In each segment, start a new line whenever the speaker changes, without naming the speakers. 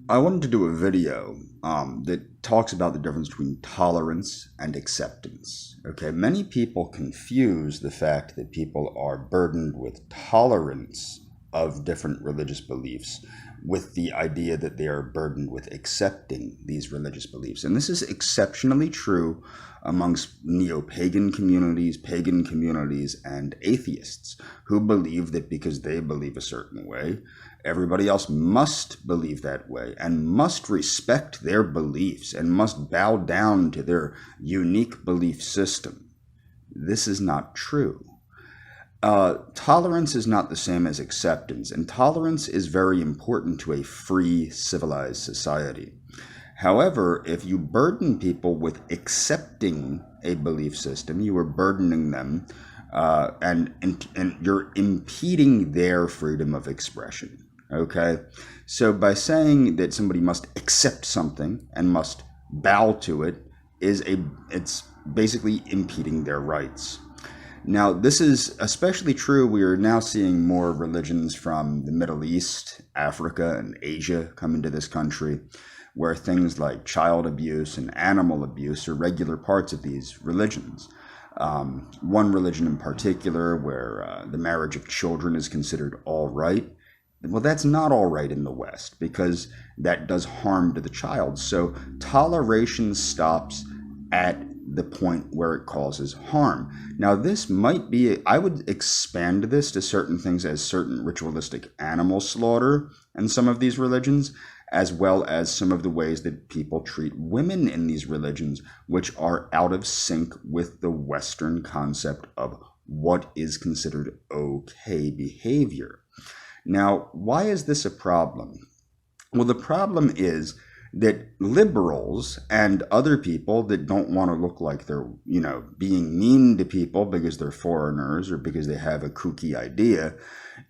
I wanted to do a video that talks about the difference between tolerance and acceptance. Okay, many people confuse the fact that people are burdened with tolerance of different religious beliefs with the idea that they are burdened with accepting these religious beliefs. And this is exceptionally true amongst neo-pagan communities, and atheists who believe that because they believe a certain way, everybody else must believe that way and must respect their beliefs and must bow down to their unique belief system. This is not true. Tolerance is not the same as acceptance, and tolerance is very important to a free, civilized society. However, if you burden people with accepting a belief system, you are burdening them and you're impeding their freedom of expression. Okay? So by saying that somebody must accept something and must bow to it, it's basically impeding their rights. Now, this is especially true. We are now seeing more religions from the Middle East, Africa, and Asia come into this country, where things like child abuse and animal abuse are regular parts of these religions. One religion in particular, where the marriage of children is considered all right. Well, that's not all right in the West because that does harm to the child. So toleration stops at the point where it causes harm. Now, this might be, I would expand this to certain things as certain ritualistic animal slaughter in some of these religions, as well as some of the ways that people treat women in these religions, which are out of sync with the Western concept of what is considered okay behavior. Now, why is this a problem? Well, the problem is that liberals and other people that don't want to look like they're, being mean to people because they're foreigners or because they have a kooky idea,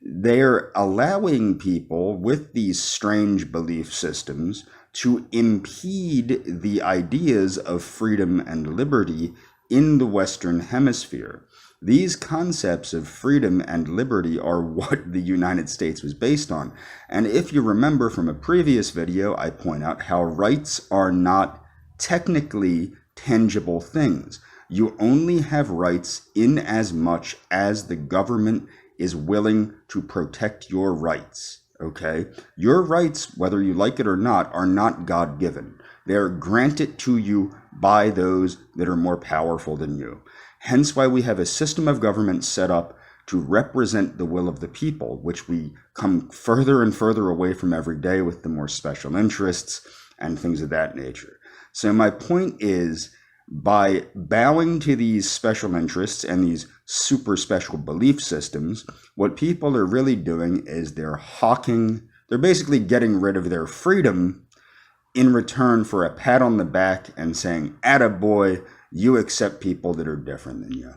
they're allowing people with these strange belief systems to impede the ideas of freedom and liberty in the Western Hemisphere. These concepts of freedom and liberty are what the United States was based on. And if you remember from a previous video, I point out how rights are not technically tangible things. You only have rights in as much as the government is willing to protect your rights. Okay? Your rights, whether you like it or not, are not God-given. They're granted to you by those that are more powerful than you. Hence why we have a system of government set up to represent the will of the people, which we come further and further away from every day with the more special interests and things of that nature. So my point is, by bowing to these special interests and these super special belief systems, what people are really doing is they're basically getting rid of their freedom in return for a pat on the back and saying, "Attaboy, you accept people that are different than you."